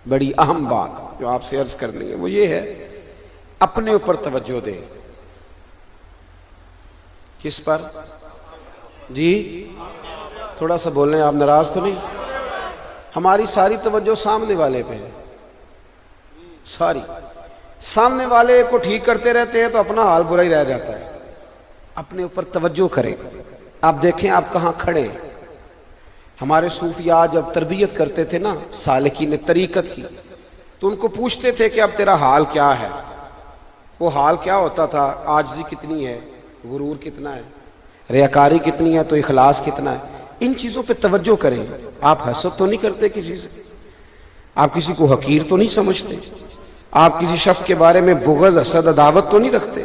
بڑی اہم بات جو آپ سے عرض کرنی ہے وہ یہ ہے، اپنے اوپر توجہ دے۔ کس پر؟ جی تھوڑا سا بولیں، آپ ناراض تو نہیں؟ ہماری ساری توجہ سامنے والے پہ ہے، ساری سامنے والے کو ٹھیک کرتے رہتے ہیں تو اپنا حال برا ہی رہ جاتا ہے۔ اپنے اوپر توجہ کریں۔ آپ دیکھیں آپ کہاں کھڑے ہیں۔ ہمارے صوفیاء جب تربیت کرتے تھے نا سالکین طریقت کی، تو ان کو پوچھتے تھے کہ اب تیرا حال کیا ہے؟ وہ حال کیا ہوتا تھا؟ عاجزی کتنی ہے، غرور کتنا ہے، ریاکاری کتنی ہے، تو اخلاص کتنا ہے۔ ان چیزوں پہ توجہ کریں۔ آپ حسد تو نہیں کرتے کسی سے، آپ کسی کو حقیر تو نہیں سمجھتے، آپ کسی شخص کے بارے میں بغض حسد عداوت تو نہیں رکھتے۔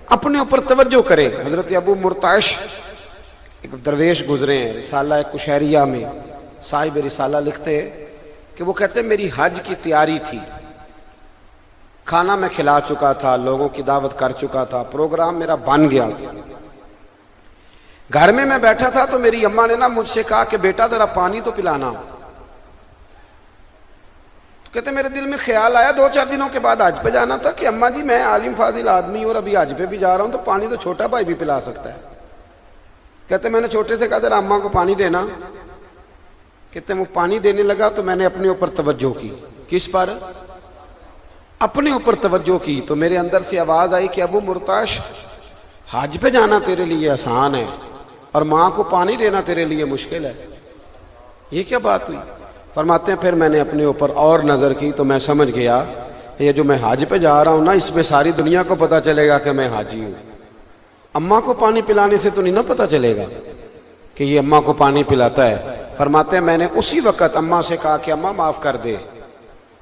اپنے اوپر توجہ کریں۔ حضرت ابو مرتعش ایک درویش گزرے ہیں، رسالہ کشیریہ میں صاحب رسالہ لکھتے ہیں کہ وہ کہتے ہیں میری حج کی تیاری تھی، کھانا میں کھلا چکا تھا، لوگوں کی دعوت کر چکا تھا، پروگرام میرا بن گیا تھا۔ گھر میں بیٹھا تھا تو میری اماں نے نا مجھ سے کہا کہ بیٹا ذرا پانی تو پلانا۔ تو کہتے میرے دل میں خیال آیا 2-4 دنوں کے بعد حج پہ جانا تھا کہ اماں جی میں عالم فاضل آدمی اور ابھی حج پہ بھی جا رہا ہوں، تو پانی تو چھوٹا بھائی بھی پلا سکتا ہے۔ کہتے میں نے چھوٹے سے کہا ذرا اماں کو پانی دینا۔ کہتے وہ پانی دینے لگا تو میں نے اپنے اوپر توجہ کی۔ کس پر؟ اپنے اوپر توجہ کی۔ تو میرے اندر سے آواز آئی کہ ابو مرتعش حج پہ جانا تیرے لیے آسان ہے اور ماں کو پانی دینا تیرے لیے مشکل ہے، یہ کیا بات ہوئی؟ فرماتے ہیں پھر میں نے اپنے اوپر اور نظر کی تو میں سمجھ گیا یہ جو میں حج پہ جا رہا ہوں نا اس میں ساری دنیا کو پتہ چلے گا کہ میں حاجی ہوں۔ اماں کو پانی پلانے سے تو نہیں نا پتہ چلے گا کہ یہ اماں کو پانی پلاتا ہے۔ فرماتے ہیں میں نے اسی وقت اماں سے کہا کہ اماں معاف کر دے،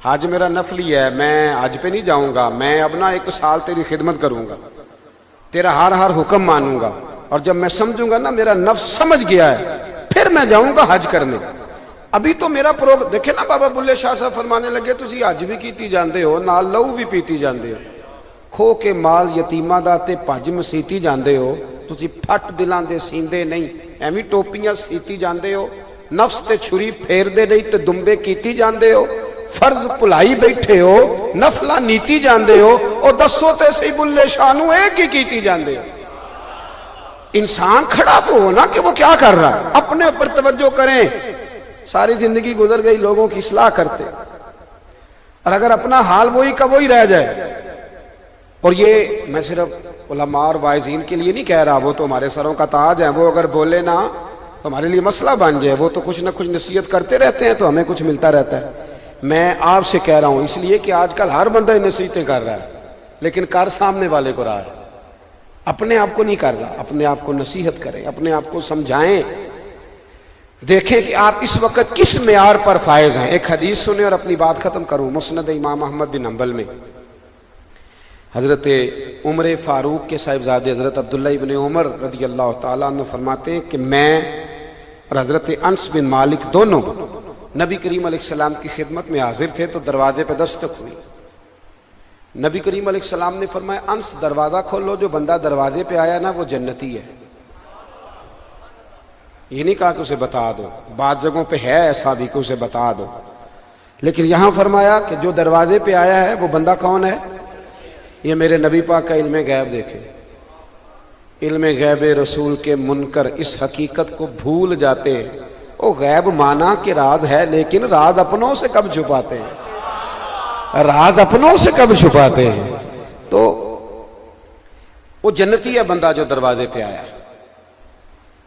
حج میرا نفلی ہے، میں حج پہ نہیں جاؤں گا، میں اب نا 1 سال تیری خدمت کروں گا، تیرا ہر حکم مانوں گا، اور جب میں سمجھوں گا نا میرا نفس سمجھ گیا ہے پھر میں جاؤں گا حج کرنے۔ ابھی تو میرا دیکھیں نا بابا بلے شاہ صاحب فرمانے لگے تسی حج بھی کیتی جاندے ہو نال لہو بھی پیتی جاندے ہو، کھو کے مال یتیماں دا تے پج مسیتی جاندے ہو، تسی پھٹ دلاں دے سیندے نہیں، ایویں ٹوپیاں سیتی جاندے ہو، نفس تے چھری پھیر دے نہیں تے دمبے کیتی جاندے ہو، فرض بھلائی بیٹھے ہو، نفلہ نیتی جاندے ہو، اور دسو تے سی بلے شاہ نو ایک ہی کیتی جاندے ہو۔ انسان کھڑا تو ہو نا کہ وہ کیا کر رہا ہے۔ اپنے اوپر توجہ کریں۔ ساری زندگی گزر گئی لوگوں کی اصلاح کرتے، اور اگر اپنا حال وہی کا وہی رہ جائے، اور یہ میں صرف علماء اور واعظین کے لیے نہیں کہہ رہا، وہ تو ہمارے سروں کا تاج ہیں، وہ اگر بولے نا تو ہمارے لیے مسئلہ بن جائے، وہ تو کچھ نہ کچھ نصیحت کرتے رہتے ہیں تو ہمیں کچھ ملتا رہتا ہے۔ میں آپ سے کہہ رہا ہوں اس لیے کہ آج کل ہر بندہ نصیحتیں کر رہا ہے، لیکن کر سامنے والے کو رہا ہے، اپنے آپ کو نہیں کر رہا۔ اپنے آپ کو نصیحت کریں، اپنے آپ کو سمجھائیں، دیکھیں کہ آپ اس وقت کس معیار پر فائز ہیں۔ ایک حدیث سنیں اور اپنی بات ختم کروں۔ مسند امام احمد بن حنبل میں حضرت عمر فاروق کے صاحبزادے حضرت عبداللہ ابن عمر رضی اللہ تعالیٰ عنہ فرماتے ہیں کہ میں اور حضرت انس بن مالک دونوں نبی کریم علیہ السلام کی خدمت میں حاضر تھے تو دروازے پہ دستک ہوئی۔ نبی کریم علیہ السلام نے فرمایا انس دروازہ کھولو، جو بندہ دروازے پہ آیا نا وہ جنتی ہے۔ یہ نہیں کہا کہ اسے بتا دو، بعض جگہوں پہ ہے ایسا بھی کہ اسے بتا دو، لیکن یہاں فرمایا کہ جو دروازے پہ آیا ہے وہ بندہ کون ہے؟ یہ میرے نبی پاک کا علم غیب دیکھیں۔ علم غیب رسول کے منکر اس حقیقت کو بھول جاتے ہیں۔ وہ غیب مانا کہ راز ہے، لیکن راز اپنوں سے کب چھپاتے ہیں، راز اپنوں سے کب چھپاتے ہیں۔ تو وہ جنتی ہے بندہ جو دروازے پہ آیا ہے۔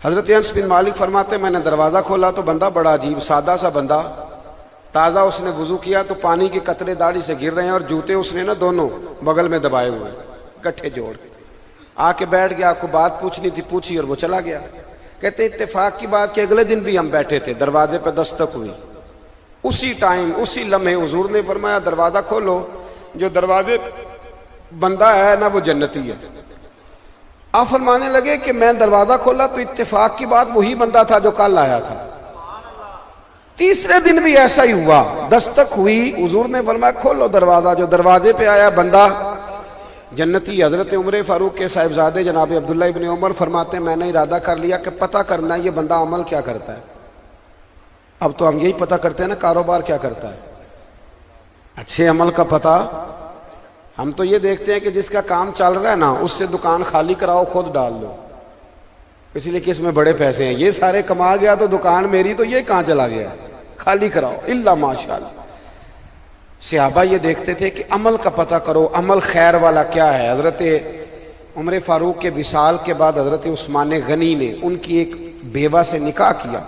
حضرت انس بن مالک فرماتے میں نے دروازہ کھولا تو بندہ بڑا عجیب سادہ سا بندہ، تازہ اس نے وضو کیا تو پانی کے قطرے داڑھی سے گر رہے ہیں، اور جوتے اس نے نا دونوں بغل میں دبائے ہوئے کٹھے جوڑ کے آ کے بیٹھ گیا۔ آپ کو بات پوچھنی تھی پوچھی اور وہ چلا گیا۔ کہتے اتفاق کی بات کہ اگلے دن بھی ہم بیٹھے تھے، دروازے پہ دستک ہوئی، اسی ٹائم اسی لمحے حضور نے فرمایا دروازہ کھولو، جو دروازے بندہ ہے نا وہ جنتی ہے۔ آپ فرمانے لگے کہ میں دروازہ کھولا تو اتفاق کی بات وہی بندہ تھا جو کل آیا تھا۔ تیسرے دن بھی ایسا ہی ہوا، دستک ہوئی، حضور نے فرمایا کھولو دروازہ، جو دروازے پہ آیا بندہ جنتی۔ حضرت عمر فاروق کے صاحبزادے جناب عبداللہ ابن عمر فرماتے ہیں میں نے ارادہ کر لیا کہ پتہ کرنا ہے یہ بندہ عمل کیا کرتا ہے۔ اب تو ہم یہی پتہ کرتے ہیں نا کاروبار کیا کرتا ہے، اچھے عمل کا پتہ ہم تو یہ دیکھتے ہیں کہ جس کا کام چل رہا ہے نا اس سے دکان خالی کراؤ، خود ڈال دو، اس لیے کہ اس میں بڑے پیسے ہیں، یہ سارے کما گیا تو دکان میری، تو یہ کہاں چلا گیا، خالی کراؤ الا ماشاءاللہ۔ صحابہ یہ دیکھتے تھے کہ عمل کا پتہ کرو، عمل خیر والا کیا ہے۔ حضرت عمر فاروق کے وصال کے بعد حضرت عثمان غنی نے ان کی ایک بیوہ سے نکاح کیا،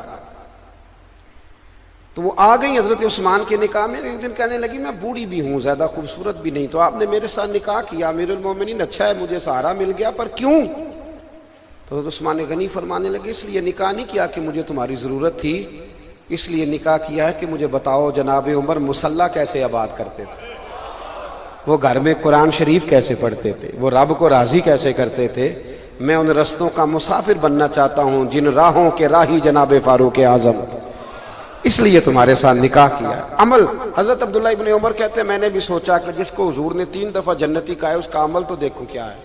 تو وہ آ گئی حضرت عثمان کے نکاح میں۔ ایک دن کہنے لگی میں بوڑھی بھی ہوں، زیادہ خوبصورت بھی نہیں، تو آپ نے میرے ساتھ نکاح کیا، امیر المومنین اچھا ہے مجھے سہارا مل گیا، پر کیوں؟ تو حضرت عثمان غنی فرمانے لگے اس لیے نکاح نہیں کیا کہ مجھے تمہاری ضرورت تھی، اس لیے نکاح کیا ہے کہ مجھے بتاؤ جناب عمر مصلی کیسے آباد کرتے تھے، وہ گھر میں قرآن شریف کیسے پڑھتے تھے، وہ رب کو راضی کیسے کرتے تھے۔ میں ان رستوں کا مسافر بننا چاہتا ہوں جن راہوں کے راہی جناب فاروق اعظم، اس لیے تمہارے ساتھ نکاح کیا ہے۔ عمل حضرت عبداللہ ابن عمر کہتے ہیں میں نے بھی سوچا کہ جس کو حضور نے 3 دفعہ جنتی کہا ہے اس کا عمل تو دیکھو کیا ہے۔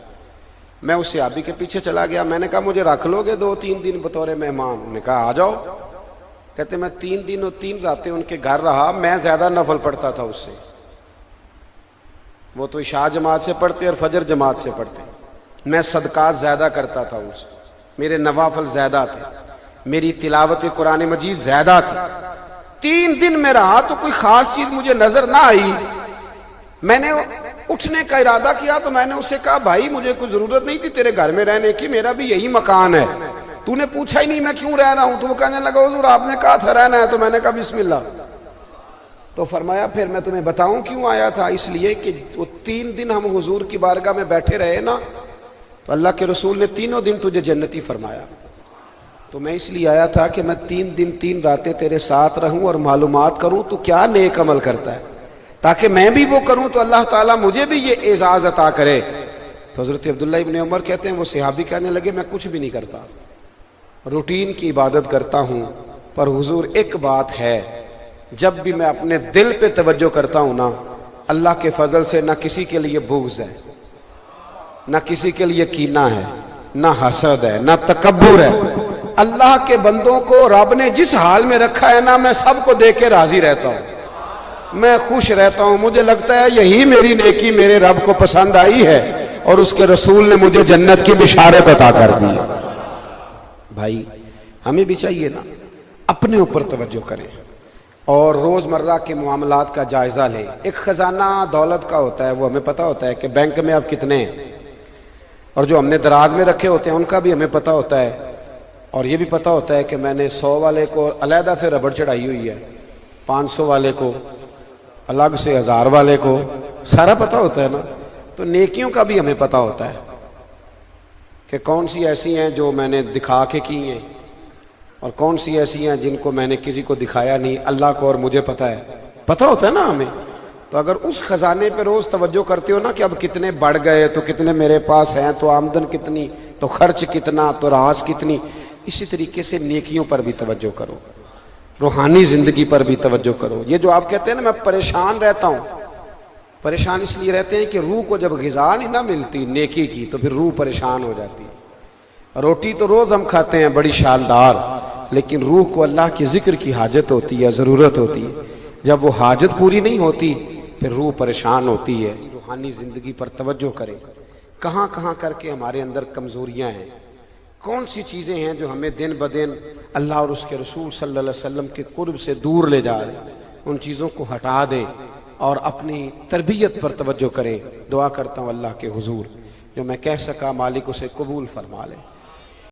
میں اس صحابی کے پیچھے چلا گیا، میں نے کہا مجھے رکھ لو گے 2-3 دن بطور مہمان؟ انہوں نے کہا آ جاؤ۔ کہتے میں 3 دن اور 3 راتیں ان کے گھر رہا، میں زیادہ نفل پڑھتا تھا اس سے، وہ تو عشاء جماعت سے پڑھتے اور فجر جماعت سے پڑھتے، میں صدقات زیادہ کرتا تھا ان سے، میرے نوافل زیادہ تھے، میری تلاوت قرآن مجید زیادہ تھی۔ 3 دن میں رہا تو کوئی خاص چیز مجھے نظر نہ آئی، میں نے اٹھنے کا ارادہ کیا تو میں نے اسے کہا بھائی مجھے کوئی ضرورت نہیں تھی تیرے گھر میں رہنے کی، میرا بھی یہی مکان ہے، تو نے پوچھا ہی نہیں میں کیوں رہ رہا ہوں۔ تو وہ کہنے لگا حضور آپ نے کہا تھا رہنا ہے، تو میں نے کہا بسم اللہ۔ تو فرمایا پھر میں تمہیں بتاؤں کیوں آیا تھا، اس لیے کہ وہ 3 دن ہم حضور کی بارگاہ میں بیٹھے رہے نا، تو اللہ کے رسول نے تینوں دن تجھے جنتی فرمایا، تو میں اس لیے آیا تھا کہ میں 3 دن 3 راتیں تیرے ساتھ رہوں اور معلومات کروں تو کیا نیک عمل کرتا ہے، تاکہ میں بھی وہ کروں تو اللہ تعالیٰ مجھے بھی یہ اعزاز عطا کرے۔ تو حضرت عبداللہ ابن عمر کہتے ہیں وہ صحابی کہنے لگے میں کچھ بھی نہیں کرتا، روٹین کی عبادت کرتا ہوں، پر حضور ایک بات ہے، جب بھی میں اپنے دل پہ توجہ کرتا ہوں نا، اللہ کے فضل سے نہ کسی کے لیے بغض ہے، نہ کسی کے لیے کینہ ہے، نہ حسد ہے، نہ تکبر ہے۔ اللہ کے بندوں کو رب نے جس حال میں رکھا ہے نا، میں سب کو دیکھ کے راضی رہتا ہوں، میں خوش رہتا ہوں، مجھے لگتا ہے یہی میری نیکی میرے رب کو پسند آئی ہے اور اس کے رسول نے مجھے جنت کی بشارت عطا کر دی۔ بھائی ہمیں بھی چاہیے نا اپنے اوپر توجہ کریں اور روزمرہ کے معاملات کا جائزہ لیں۔ ایک خزانہ دولت کا ہوتا ہے، وہ ہمیں پتہ ہوتا ہے کہ بینک میں اب کتنے ہیں، اور جو ہم نے دراز میں رکھے ہوتے ہیں ان کا بھی ہمیں پتہ ہوتا ہے، اور یہ بھی پتہ ہوتا ہے کہ میں نے 100 والے کو علیحدہ سے ربڑ چڑھائی ہوئی ہے، 500 والے کو الگ سے، 1000 والے کو، سارا پتہ ہوتا ہے نا۔ تو نیکیوں کا بھی ہمیں پتہ ہوتا ہے کہ کون سی ایسی ہیں جو میں نے دکھا کے کی ہیں اور کون سی ایسی ہیں جن کو میں نے کسی کو دکھایا نہیں، اللہ کو اور مجھے پتہ ہے، پتہ ہوتا ہے نا ہمیں۔ تو اگر اس خزانے پہ روز توجہ کرتے ہو نا کہ اب کتنے بڑھ گئے، تو کتنے میرے پاس ہیں، تو آمدن کتنی، تو خرچ کتنا، تو راس کتنی، اسی طریقے سے نیکیوں پر بھی توجہ کرو، روحانی زندگی پر بھی توجہ کرو۔ یہ جو آپ کہتے ہیں نا میں پریشان رہتا ہوں، پریشان اس لیے رہتے ہیں کہ روح کو جب غذا نہیں نہ ملتی نیکی کی تو پھر روح پریشان ہو جاتی ہے۔ روٹی تو روز ہم کھاتے ہیں بڑی شاندار، لیکن روح کو اللہ کے ذکر کی حاجت ہوتی ہے، ضرورت ہوتی ہے، جب وہ حاجت پوری نہیں ہوتی پھر روح پریشان ہوتی ہے۔ روحانی زندگی پر توجہ کریں، کہاں کہاں کر کے ہمارے اندر کمزوریاں ہیں، کون سی چیزیں ہیں جو ہمیں دن بدن اللہ اور اس کے رسول صلی اللہ علیہ وسلم کے قرب سے دور لے جا رہے ہیں، ان چیزوں کو ہٹا دیں اور اپنی تربیت پر توجہ کریں۔ دعا کرتا ہوں اللہ کے حضور جو میں کہہ سکا مالک اسے قبول فرما لے۔